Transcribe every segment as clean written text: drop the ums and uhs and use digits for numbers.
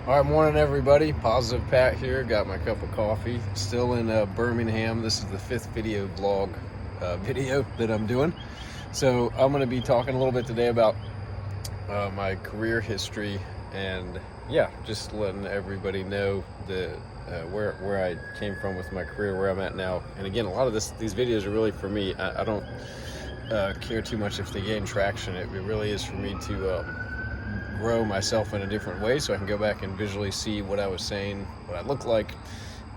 All right, morning everybody. Positive Pat here. Got my cup of coffee. Still in Birmingham. This is the 5th video vlog video that I'm doing. So I'm going to be talking a little bit today about my career history and just letting everybody know the where I came from with my career, where I'm at now. And again, a lot of these videos are really for me. I don't care too much if they gain traction. It really is for me to grow myself in a different way, so I can go back and visually see what I was saying, what I look like,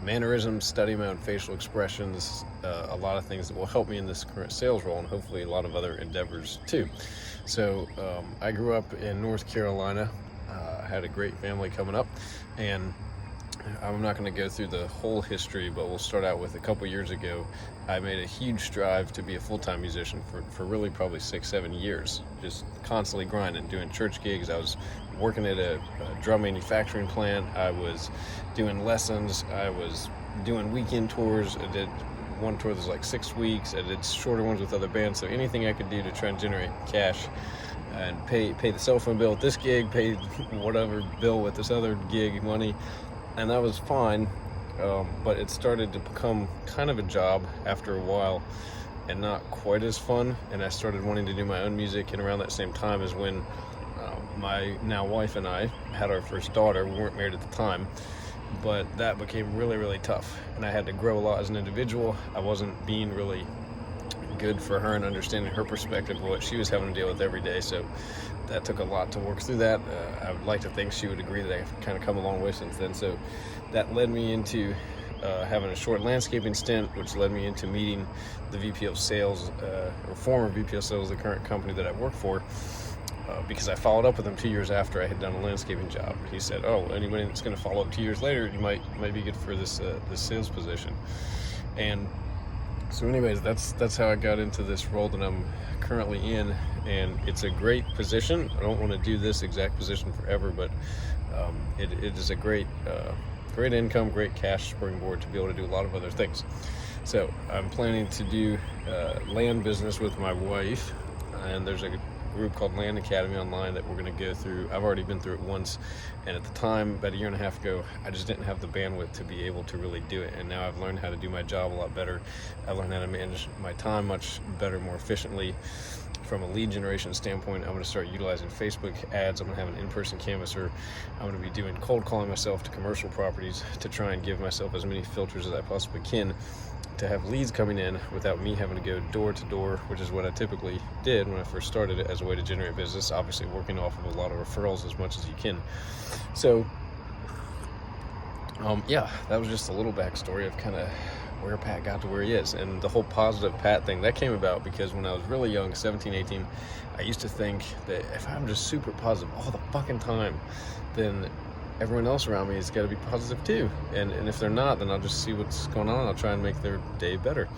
mannerisms, study my own facial expressions, a lot of things that will help me in this current sales role, and hopefully a lot of other endeavors too. So I grew up in North Carolina. I had a great family coming up, and I'm not going to go through the whole history, but we'll start out with a couple years ago. I made a huge strive to be a full-time musician for really probably 6-7 years, just constantly grinding, doing church gigs. I was working at a drum manufacturing plant. I was doing lessons. I was doing weekend tours. I did one tour that was like 6 weeks. I did shorter ones with other bands. So anything I could do to try and generate cash and pay the cell phone bill at this gig, pay whatever bill with this other gig money. And that was fine, but it started to become kind of a job after a while and not quite as fun. And I started wanting to do my own music, and around that same time is when my now wife and I had our first daughter. We weren't married at the time, but that became really, really tough. And I had to grow a lot as an individual. I wasn't being really good for her and understanding her perspective of what she was having to deal with every day. So that took a lot to work through that. I would like to think she would agree that I've kind of come a long way since then. So that led me into having a short landscaping stint, which led me into meeting the VP of sales, or former VP of sales of the current company that I work for, because I followed up with him 2 years after I had done a landscaping job. He said, "Oh, anybody that's going to follow up 2 years later, you might be good for this sales position." And so anyways, that's how I got into this role that I'm currently in, and it's a great position. I don't want to do this exact position forever, but it is a great income, great cash springboard to be able to do a lot of other things. So I'm planning to do land business with my wife, and there's a group called Land Academy online that we're going to go through. I've already been through it once, and at the time, about a year and a half ago, I just didn't have the bandwidth to be able to really do it. And now I've learned how to do my job a lot better. I've learned how to manage my time much better, more efficiently. From a lead generation standpoint, I'm going to start utilizing Facebook ads. I'm going to have an in-person canvasser. I'm going to be doing cold calling myself to commercial properties to try and give myself as many filters as I possibly can to have leads coming in without me having to go door to door, which is what I typically did when I first started it, as a way to generate business, obviously working off of a lot of referrals as much as you can. So that was just a little backstory of kind of where Pat got to where he is. And the whole Positive Pat thing, that came about because when I was really young, 17, 18, I used to think that if I'm just super positive all the fucking time, then everyone else around me has got to be positive too. And if they're not, then I'll just see what's going on. I'll try and make their day better.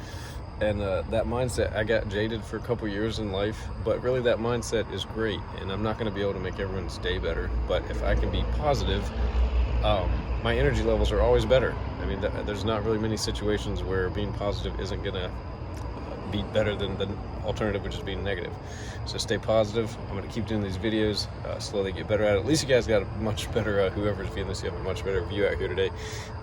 And that mindset, I got jaded for a couple years in life, but really that mindset is great. And I'm not going to be able to make everyone's day better, but if I can be positive, my energy levels are always better. I mean, there's not really many situations where being positive isn't going to be better than the alternative, which is being negative. So stay positive. I'm going to keep doing these videos, slowly get better at it. At least you guys got a much better, whoever's viewing this, you have a much better view out here today.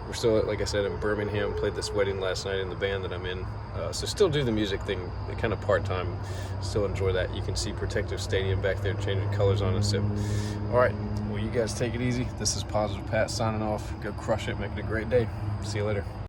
We're still, like I said, in Birmingham. Played this wedding last night in the band that I'm in. So still do the music thing, kind of part-time. Still enjoy that. You can see Protective Stadium back there changing colors on us. So, all right. Well, you guys take it easy. This is Positive Pat signing off. Go crush it. Make it a great day. See you later.